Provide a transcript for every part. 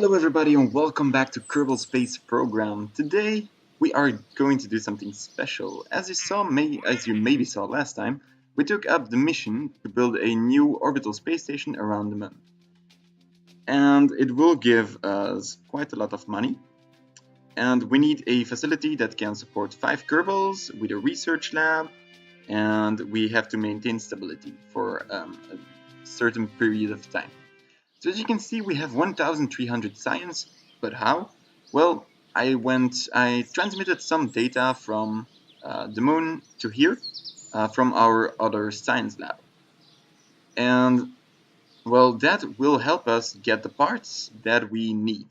Hello everybody and welcome back to Kerbal Space Program. Today we are going to do something special. As you maybe saw last time, we took up the mission to build a new orbital space station around the moon. And it will give us quite a lot of money. And we need a facility that can support 5 Kerbals with a research lab, and we have to maintain stability for a certain period of time. So as you can see, we have 1,300 science, but how? Well, I transmitted some data from the moon to here from our other science lab. And well, that will help us get the parts that we need.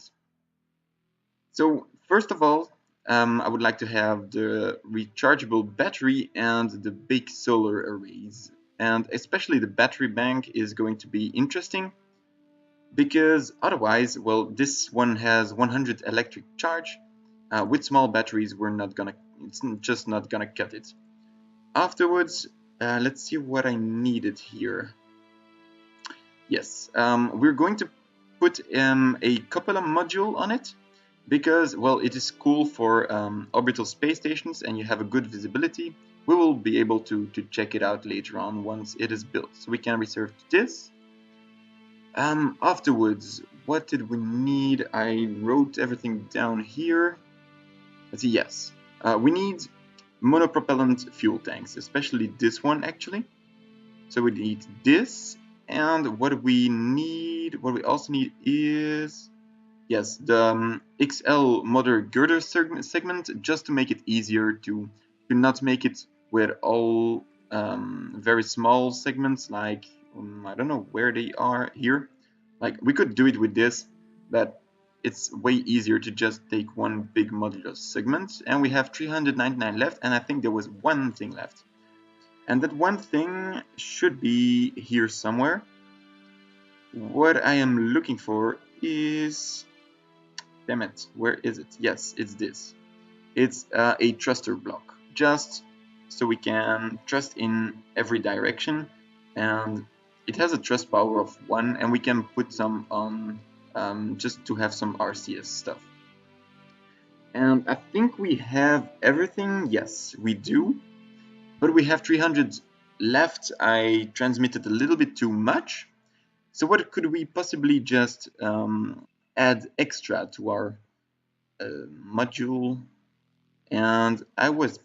So first of all, I would like to have the rechargeable battery and the big solar arrays. And especially the battery bank is going to be interesting, because otherwise, well, this one has 100 electric charge. With small batteries, it's just not gonna cut it. Afterwards, let's see what I needed here. Yes, we're going to put a cupola module on it, because, well, it is cool for orbital space stations and you have a good visibility. We will be able to check it out later on once it is built. So we can reserve this. Afterwards, what did we need? I wrote everything down here. Let's see, yes. We need monopropellant fuel tanks, especially this one actually. So we need this, and what we also need is, yes, the XL motor girder segment, just to make it easier to not make it with all very small segments, like I don't know where they are here. Like, we could do it with this, but it's way easier to just take one big modular segment. And we have 399 left, and I think there was one thing left. And that one thing should be here somewhere. What I am looking for is... Damn it, where is it? Yes, it's this. It's a thruster block, just so we can thrust in every direction, and it has a thrust power of 1, and we can put some on just to have some RCS stuff. And I think we have everything. Yes, we do, but we have 300 left. I transmitted a little bit too much. So what could we possibly just add extra to our module? And I was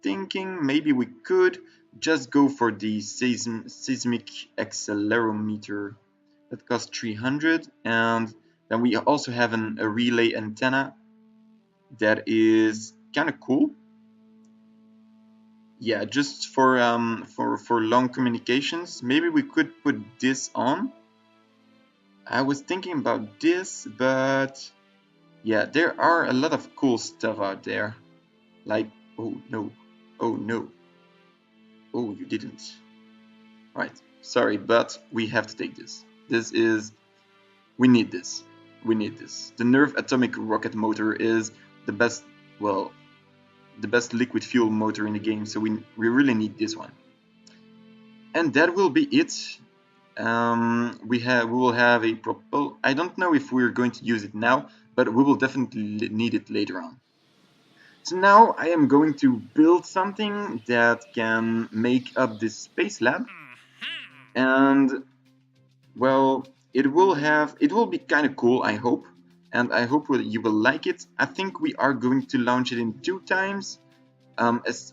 thinking maybe we could just go for the seismic accelerometer that costs 300, and then we also have a relay antenna that is kind of cool. Yeah, just for long communications. Maybe we could put this on. I was thinking about this, but yeah, there are a lot of cool stuff out there. Like, oh no, oh no, oh, you didn't. Right, sorry, but we have to take this. We need this. We need this. The Nerve atomic rocket motor is the best, well, the best liquid fuel motor in the game, so we really need this one. And that will be it. We will have a propel. I don't know if we're going to use it now, but we will definitely need it later on. So now I am going to build something that can make up this space lab, and well, it will be kind of cool, I hope, and I hope you will like it. I think we are going to launch it in 2 times,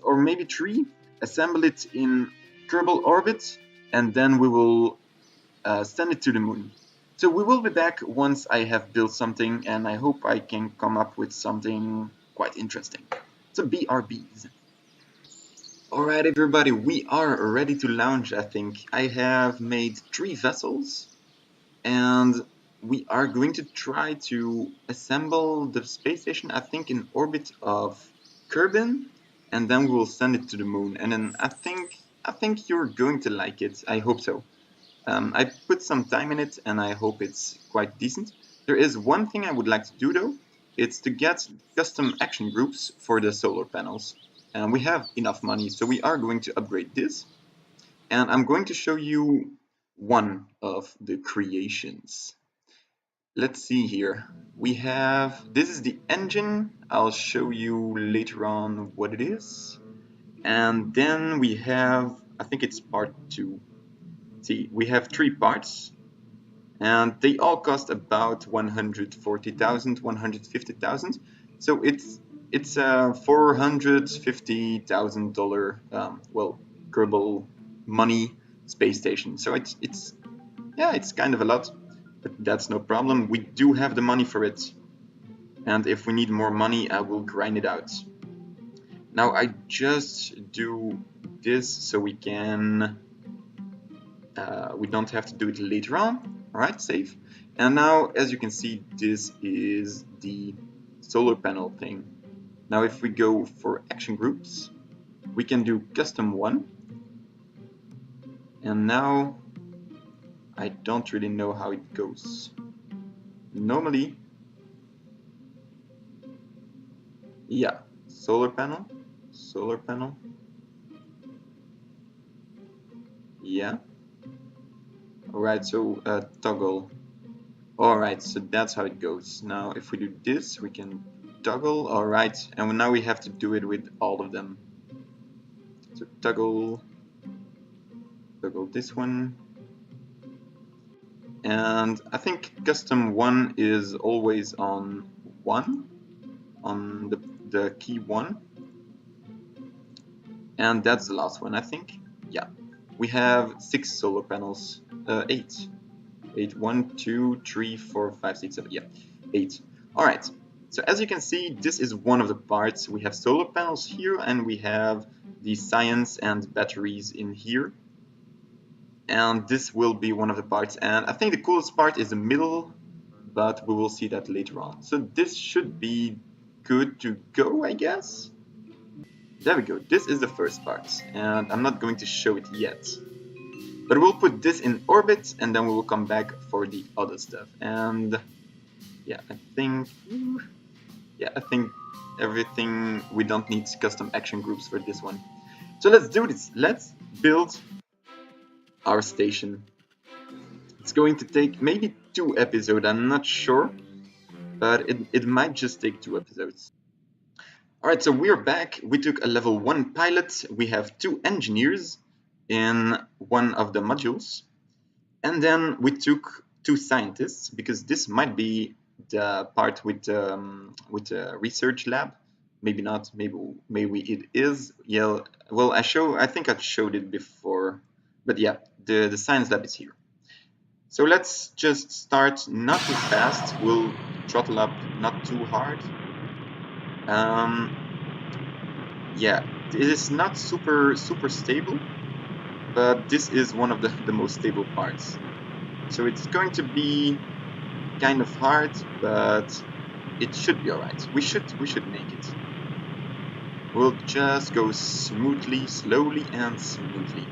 or maybe 3. Assemble it in Kerbal orbit, and then we will send it to the moon. So we will be back once I have built something, and I hope I can come up with something quite interesting. So BRBs. Alright everybody, we are ready to launch, I think. I have made 3 vessels, and we are going to try to assemble the space station, I think, in orbit of Kerbin, and then we will send it to the moon. And then I think you're going to like it. I hope so. I put some time in it, and I hope it's quite decent. There is one thing I would like to do though. It's to get custom action groups for the solar panels. And we have enough money, so we are going to upgrade this. And I'm going to show you one of the creations. let's see here. We have, this is the engine. I'll show you later on what it is. And then we have, I think it's part 2. See, we have 3 parts, and they all cost about 140,000, 150,000. So it's a $450,000 well, Kerbal money space station. So it's yeah, it's kind of a lot, but that's no problem. We do have the money for it, and if we need more money, I will grind it out. Now I just do this so we can we don't have to do it later on. All right, save. And now, as you can see, this is the solar panel thing. Now, if we go for action groups, we can do custom one. And now, I don't really know how it goes. Normally, yeah, solar panel, yeah. All right, so toggle. All right, so that's how it goes. Now, if we do this, we can toggle. All right, and now we have to do it with all of them. So toggle this one. And I think custom 1 is always on 1, on the key 1. And that's the last one, I think. Yeah. We have 6 solar panels. 8. 8, 1, 2, 3, 4, 5, 6, 7. Yeah, 8. Alright. So as you can see, this is one of the parts. We have solar panels here, and we have the science and batteries in here. And this will be one of the parts. And I think the coolest part is the middle, but we will see that later on. So this should be good to go, I guess. There we go. This is the first part, and I'm not going to show it yet. But we'll put this in orbit, and then we will come back for the other stuff. And yeah, I think everything, we don't need custom action groups for this one. So let's do this. Let's build our station. It's going to take maybe 2 episodes, I'm not sure, but it might just take 2 episodes. Alright, so we're back. We took a level 1 pilot. We have 2 engineers in one of the modules. And then we took 2 scientists, because this might be the part with the research lab. Maybe not, maybe it is. Yeah, well, I think I showed it before. But yeah, the science lab is here. So let's just start not too fast. We'll throttle up not too hard. Yeah, it is not super stable, but this is one of the most stable parts. So it's going to be kind of hard, but it should be alright. We should make it. We'll just go smoothly, slowly and smoothly.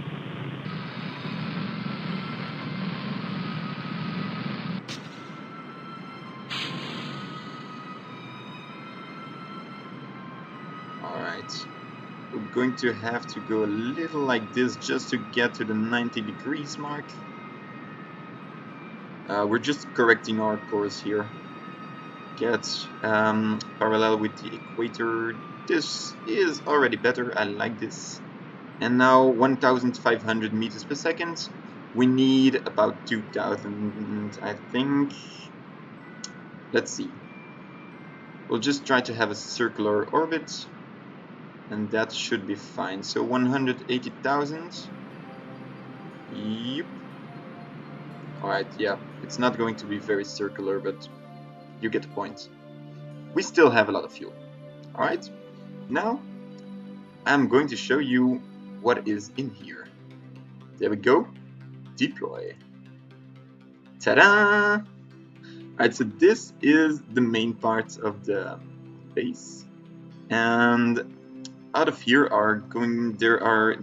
Alright. We're going to have to go a little like this just to get to the 90 degrees mark. We're just correcting our course here. Get parallel with the equator. This is already better. I like this. And now 1,500 meters per second. We need about 2,000, I think. Let's see. We'll just try to have a circular orbit, and that should be fine. So 180,000. Yep. Alright, yeah. It's not going to be very circular, but you get the point. We still have a lot of fuel. Alright. Now, I'm going to show you what is in here. There we go. Deploy. Ta-da! Alright, so this is the main part of the base. And out of here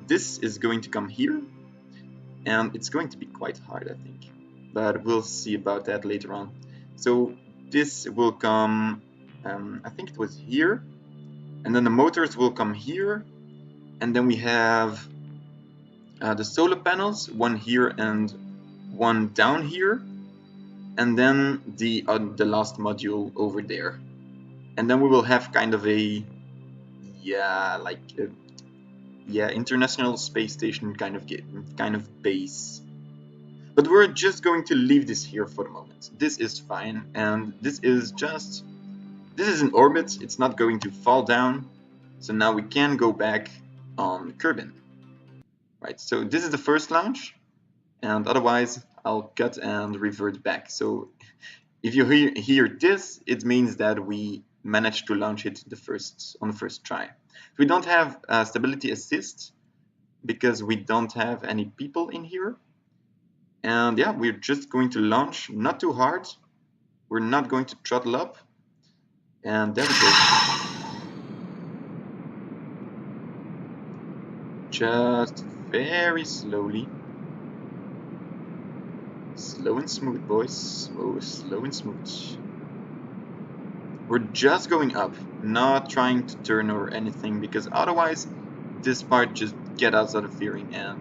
this is going to come here. And it's going to be quite hard, I think. But we'll see about that later on. So this will come, I think it was here. And then the motors will come here. And then we have the solar panels, one here and one down here. and then the last module over there, and then we will have kind of a International Space Station kind of base. But we're just going to leave this here for the moment. This is fine, and this is in orbit. It's not going to fall down, so now we can go back on Kerbin. Right, so this is the first launch, and otherwise I'll cut and revert back. So if you hear this, it means that we managed to launch it on the first try. We don't have stability assist because we don't have any people in here. And yeah, we're just going to launch, not too hard. We're not going to throttle up. And there we go. Just very slowly. Slow and smooth, boys. Slow and smooth. We're just going up, not trying to turn or anything, because otherwise this part just gets us out of veering and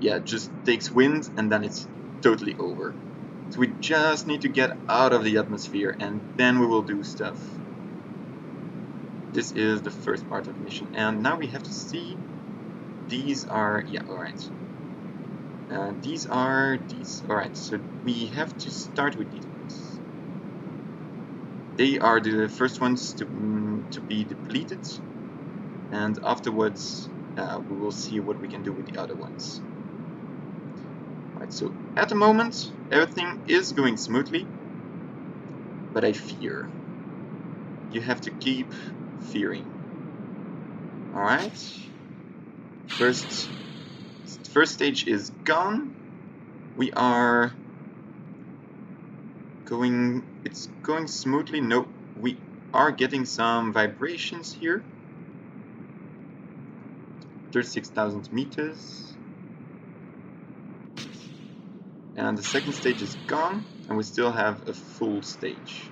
yeah, just takes wind and then it's totally over. So we just need to get out of the atmosphere and then we will do stuff. This is the first part of the mission, and now we have to see. These are, yeah, alright. These are these. Alright, so we have to start with these ones. They are the first ones to be depleted, and afterwards we will see what we can do with the other ones. Right, so at the moment everything is going smoothly, but I fear. You have to keep fearing. Alright. First stage is gone. We are going, it's going smoothly. No, we are getting some vibrations here. 36,000 meters. And the second stage is gone, and we still have a full stage.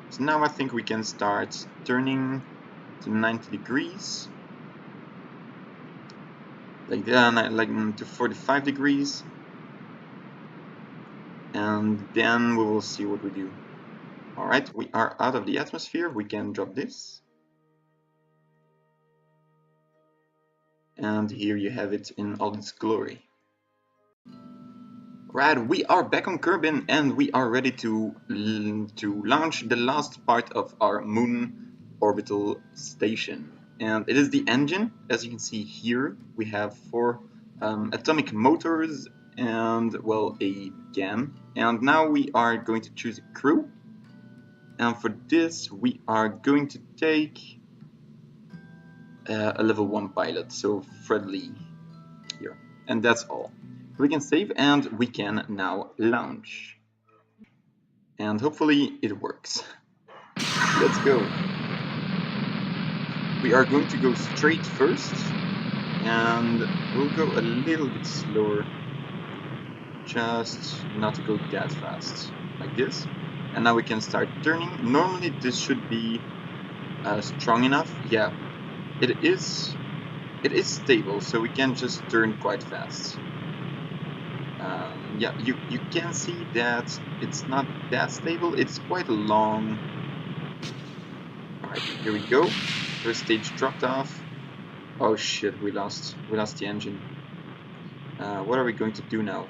So now I think we can start turning to 90 degrees. Like that, like to 45 degrees. And then we will see what we do. Alright, we are out of the atmosphere. We can drop this. And here you have it in all its glory. Right, we are back on Kerbin and we are ready to launch the last part of our moon orbital station. And it is the engine. As you can see here, we have 4 atomic motors and, well, a GAN. And now we are going to choose a crew. And for this, we are going to take a level 1 pilot, so Fred Lee here. And that's all. We can save and we can now launch. And hopefully it works. Let's go. We are going to go straight first, and we'll go a little bit slower, just not to go that fast, like this. And now we can start turning. Normally this should be strong enough. Yeah, it is stable, so we can just turn quite fast. Yeah, you can see that it's not that stable. It's quite long. Alright, here we go. First stage dropped off. Oh shit, we lost the engine. What are we going to do now?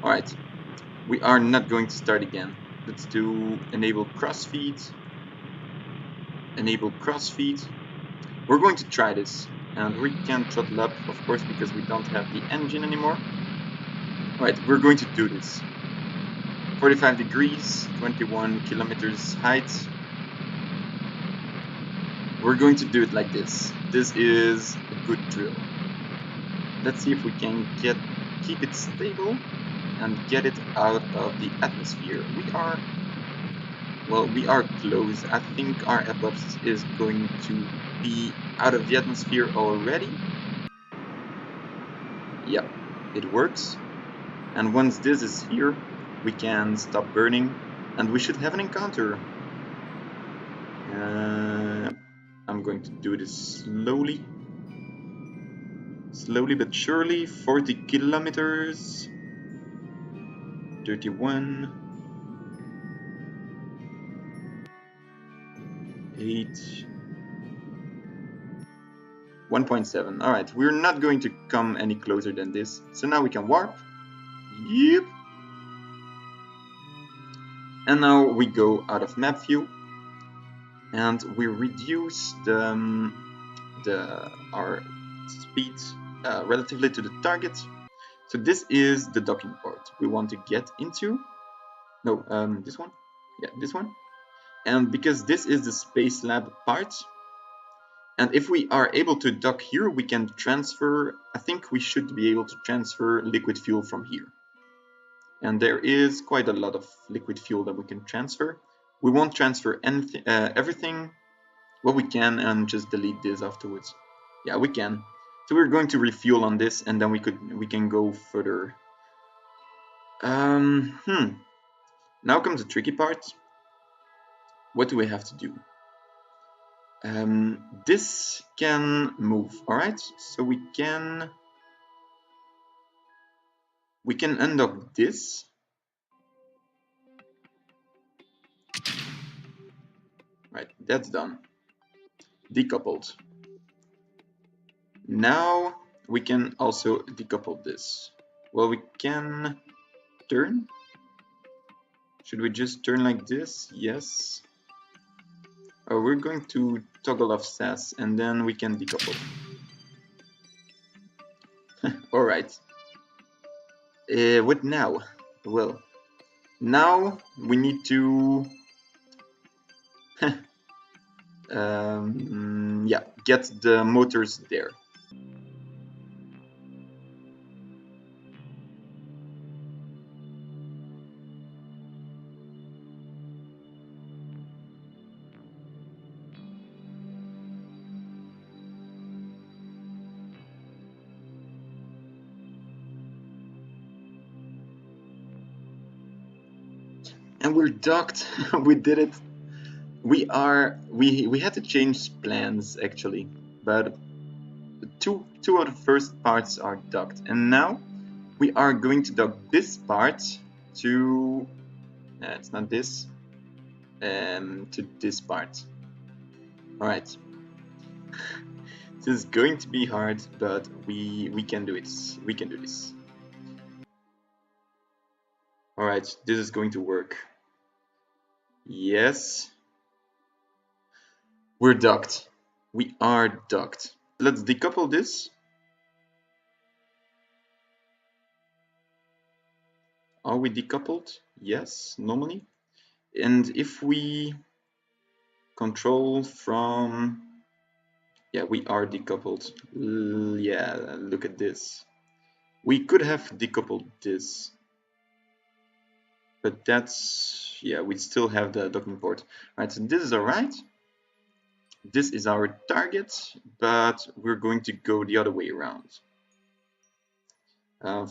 Alright, we are not going to start again. Let's do enable crossfeed. Enable crossfeed. We're going to try this, and we can throttle up, of course, because we don't have the engine anymore. Alright, we're going to do this. 45 degrees, 21 kilometers height. We're going to do it like this. This is a good drill. Let's see if we can keep it stable and get it out of the atmosphere. We are close. I think our ep.8 is going to be out of the atmosphere already. Yep, it works. And once this is here, we can stop burning and we should have an encounter. I'm going to do this slowly. Slowly but surely, 40 kilometers. 31. 8. 1.7. Alright, we're not going to come any closer than this. So now we can warp. Yep. And now we go out of map view. And we reduce our speed relatively to the target. So this is the docking port we want to get into. No, this one. Yeah, this one. And because this is the space lab part, and if we are able to dock here, we can transfer, I think we should be able to transfer liquid fuel from here. And there is quite a lot of liquid fuel that we can transfer. We won't transfer anything, everything. Well, we can, and just delete this afterwards. Yeah, we can. So we're going to refuel on this, and then we can go further. Now comes the tricky part. What do we have to do? This can move, all right? So we can undock this. Right, that's done. Decoupled. Now we can also decouple this. Well, we can turn. Should we just turn like this? Yes. Oh, we're going to toggle off SAS and then we can decouple. Alright. What now? Well, now we need to yeah, get the motors there. And we're docked. We did it. We had to change plans actually, but two of the first parts are docked, and now we are going to dock this part to it's not this, to this part. All right. This is going to be hard, but we can do it. We can do this. All right, this is going to work. Yes. We're docked. We are docked. Let's decouple this. Are we decoupled? Yes, normally. And if we control from... Yeah, we are decoupled. Yeah, look at this. We could have decoupled this. But that's... Yeah, we still have the docking port. Right, so this is alright. This is our target, but we're going to go the other way around.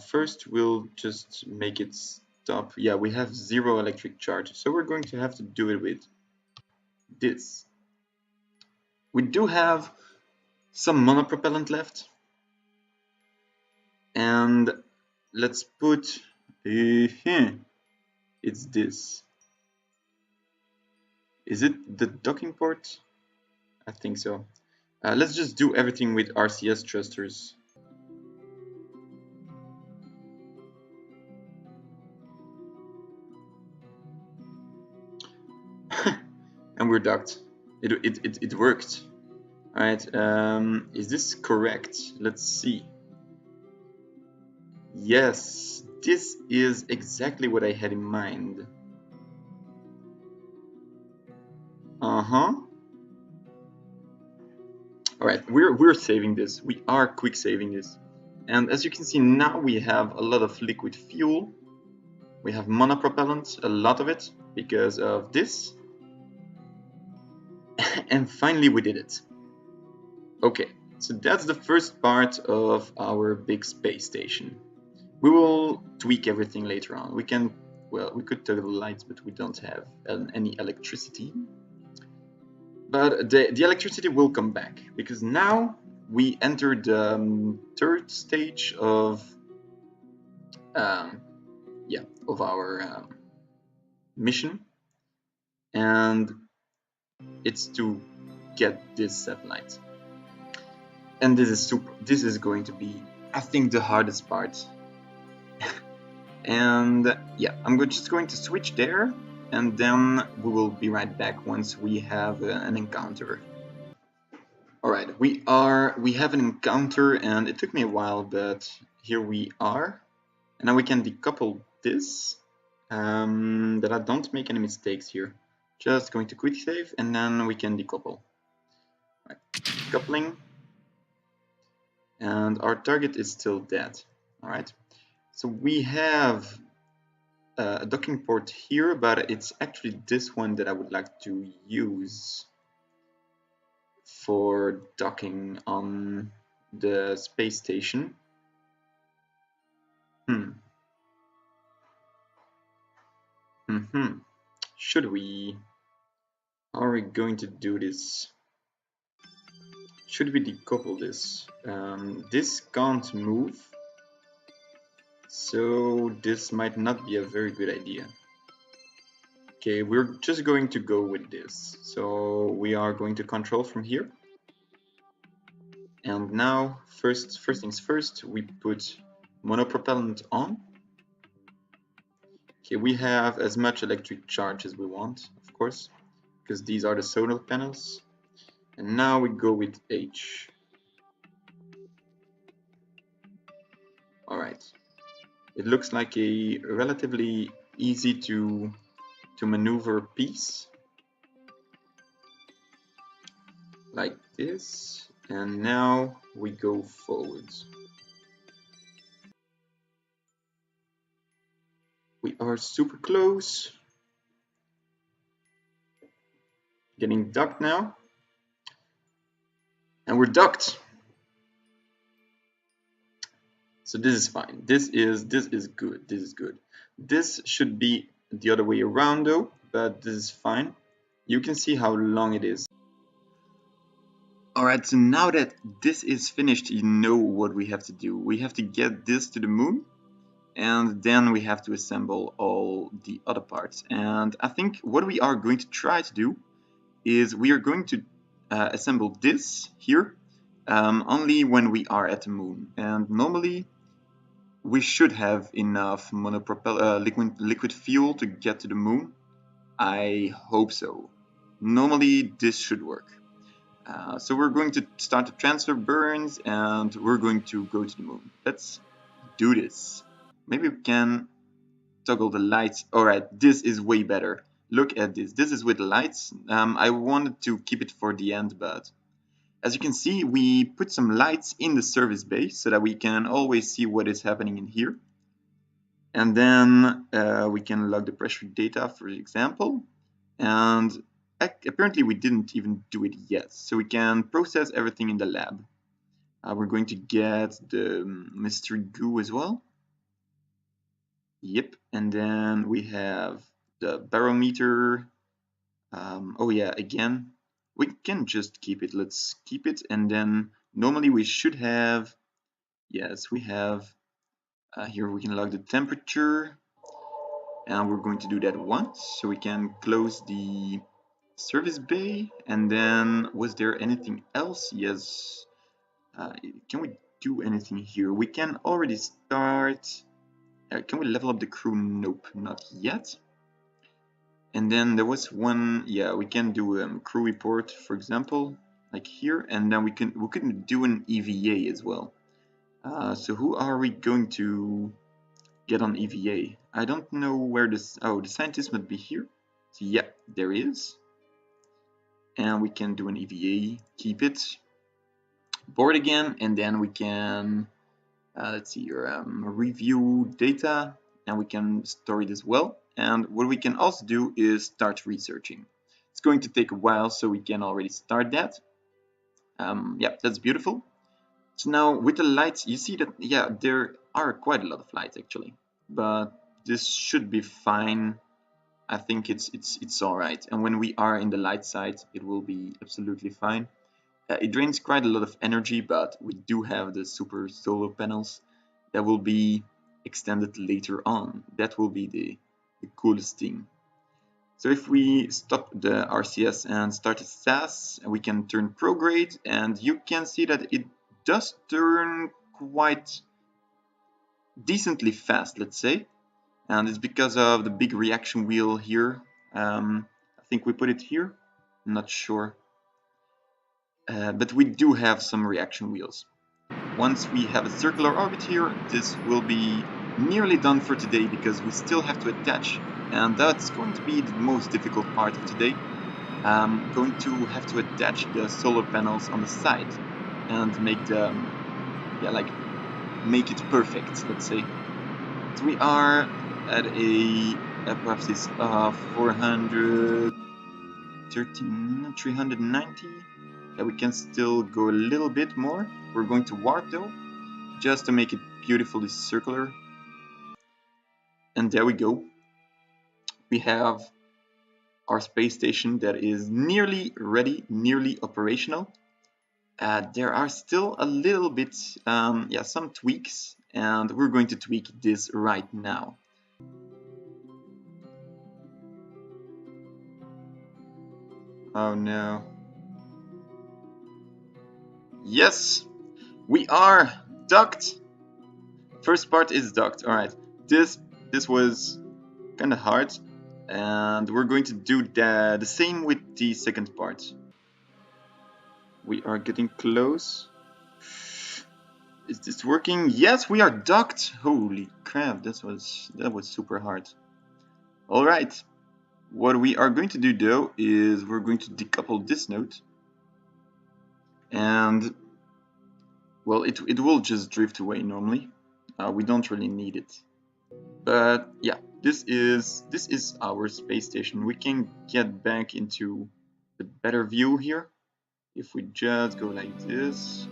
First, we'll just make it stop. Yeah, we have 0 electric charge, so we're going to have to do it with this. We do have some monopropellant left. And let's put... it's this. Is it the docking port? I think so. Let's just do everything with RCS thrusters. And we're docked. It worked. Alright, is this correct? Let's see. Yes, this is exactly what I had in mind. Uh-huh. Alright, we're saving this. We are quick saving this. And as you can see, now we have a lot of liquid fuel. We have monopropellant, a lot of it, because of this. And finally we did it. Okay, so that's the first part of our big space station. We will tweak everything later on. We can, well, we could toggle the lights, but we don't have any electricity. But the electricity will come back, because now we entered the third stage of our mission, and it's to get this satellite. And this is going to be, I think, the hardest part. And yeah, I'm just going to switch there, and then we will be right back once we have an encounter. Alright, we have an encounter, and it took me a while, but here we are. And now we can decouple this, that I don't make any mistakes here. Just going to quick save, and then we can decouple. Right. Decoupling, and our target is still dead. Alright, so we have a docking port here, but it's actually this one that I would like to use for docking on the space station. Should we? How are we going to do this? Should we decouple this? This can't move, so this might not be a very good idea. Okay, we're just going to go with this. So we are going to control from here. And now, first things first, we put monopropellant on. Okay, we have as much electric charge as we want, of course, because these are the solar panels. And now we go with H. Alright. It looks like a relatively easy to maneuver piece. Like this. And now we go forwards. We are super close. Getting docked now. And we're docked. So this is fine. This is good. This is good. This should be the other way around though, but this is fine. You can see how long it is. Alright, so now that this is finished, you know what we have to do. We have to get this to the moon, and then we have to assemble all the other parts. And I think what we are going to try to do is we are going to assemble this here only when we are at the moon. And normally we should have enough liquid fuel to get to the moon. I hope so. Normally this should work. So we're going to start the transfer burns, and we're going to go to the moon. Let's do this. Maybe we can toggle the lights. Alright, this is way better. Look at this. This is with the lights. I wanted to keep it for the end, but as you can see, we put some lights in the service bay so that we can always see what is happening in here. And then we can log the pressure data, for example. And apparently we didn't even do it yet, so we can process everything in the lab. We're going to get the mystery goo as well. Yep, and then we have the barometer. Oh yeah, again, we can just keep it. Let's keep it, and then normally we should have, yes, we have, here we can log the temperature, and we're going to do that once, so we can close the service bay. And then was there anything else? Yes. Can we do anything here? We can already start. Can we level up the crew? Nope, not yet. And then there was one. Yeah, we can do a crew report, for example, like here. And then we can do an EVA as well. So who are we going to get on EVA? I don't know where this. Oh, the scientist must be here. So yeah, there is. And we can do an EVA, keep it, board again, and then we can, let's see here, review data, and we can store it as well. And what we can also do is start researching. It's going to take a while, so we can already start that. Yeah, that's beautiful. So now with the lights, you see that, yeah, there are quite a lot of lights actually, but this should be fine. I think it's all right. And when we are in the light side, it will be absolutely fine. It drains quite a lot of energy, but we do have the super solar panels that will be extended later on. That will be the coolest thing. So if we stop the RCS and start a SAS, we can turn prograde, and you can see that it does turn quite decently fast, let's say. And it's because of the big reaction wheel here. I think we put it here. I'm not sure. But we do have some reaction wheels. Once we have a circular orbit here, this will be nearly done for today because we still have to attach, and that's going to be the most difficult part of today. I'm going to have to attach the solar panels on the side and make them, yeah, like make it perfect, let's say. So we are at a apophysis of 390. Yeah, we can still go a little bit more. We're going to warp though, just to make it beautifully circular. And there we go. We have our space station that is nearly ready, nearly operational. There are still a little bit, some tweaks, and we're going to tweak this right now. Oh no. Yes, we are docked. First part is docked. All right, this was kind of hard, and we're going to do the same with the second part. We are getting close. Is this working? Yes, we are docked. Holy crap, that was super hard. All right, what we are going to do though is we're going to decouple this node, and well, it will just drift away normally. We don't really need it. But yeah, this is our space station. We can get back into the better view here if we just go like this.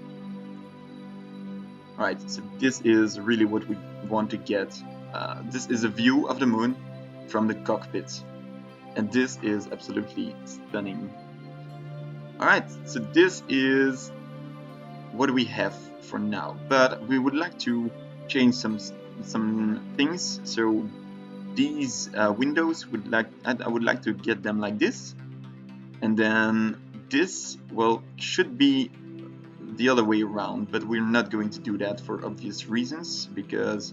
Alright, so this is really what we want to get. This is a view of the moon from the cockpit, and this is absolutely stunning. Alright, so this is what we have for now, but we would like to change some things. So these windows I would like to get them like this, and then this, well, should be the other way around, but we're not going to do that for obvious reasons because,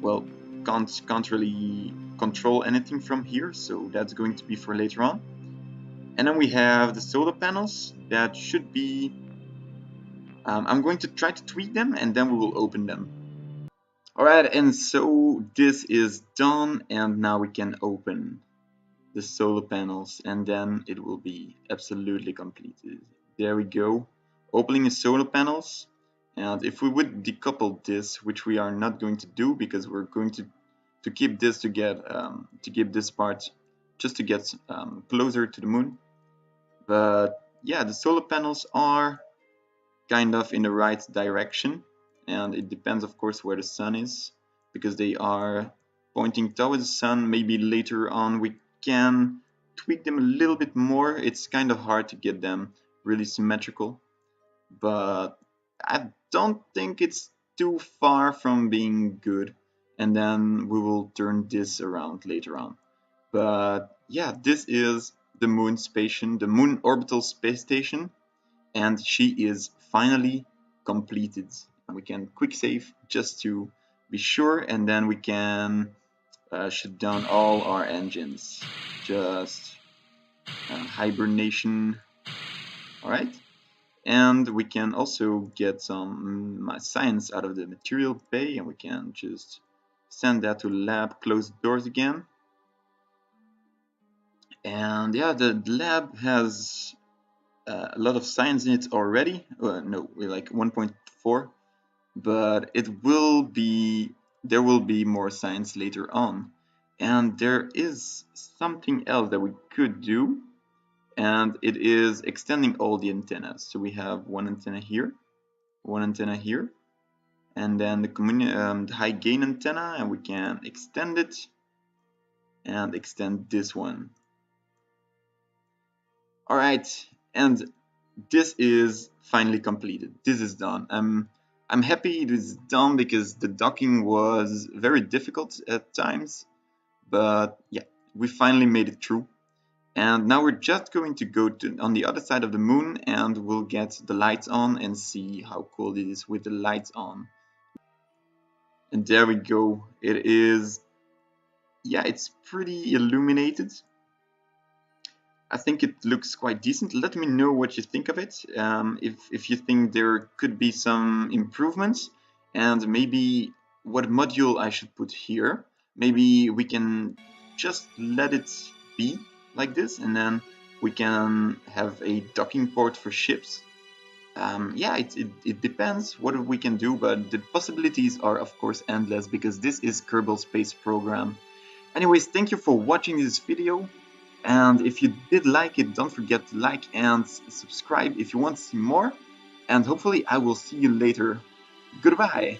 well, can't really control anything from here, so that's going to be for later on. And then we have the solar panels that should be I'm going to try to tweak them and then we will open them. Alright, and so this is done, and now we can open the solar panels and then it will be absolutely completed. There we go, opening the solar panels. And if we would decouple this, which we are not going to do because we're going to keep this to keep this part just to get closer to the moon. But yeah, the solar panels are kind of in the right direction, and it depends of course where the sun is, because they are pointing towards the sun. Maybe later on we can tweak them a little bit more. It's kind of hard to get them really symmetrical, but I don't think it's too far from being good, and then we will turn this around later on. But yeah, this is the moon station, the moon orbital space station, and she is finally completed. And we can quick save just to be sure, and then we can shut down all our engines. Just hibernation. All right. And we can also get some science out of the material bay, and we can just send that to lab, close the doors again. And yeah, the lab has a lot of science in it already. No, we're like 1.4, but there will be more science later on. And there is something else that we could do, and it is extending all the antennas. So we have one antenna here, and then the high gain antenna, and we can extend it and extend this one. All right, and this is finally completed. This is done. I'm happy it is done because the docking was very difficult at times, but yeah, we finally made it through. And now we're just going to go on the other side of the moon and we'll get the lights on and see how cool it is with the lights on. And there we go. It is, yeah, it's pretty illuminated. I think it looks quite decent. Let me know what you think of it. If you think there could be some improvements and maybe what module I should put here. Maybe we can just let it be like this and then we can have a docking port for ships. Yeah, it depends what we can do, but the possibilities are of course endless because this is Kerbal Space Program. Anyways, thank you for watching this video. And if you did like it, don't forget to like and subscribe if you want to see more. And hopefully I will see you later. Goodbye!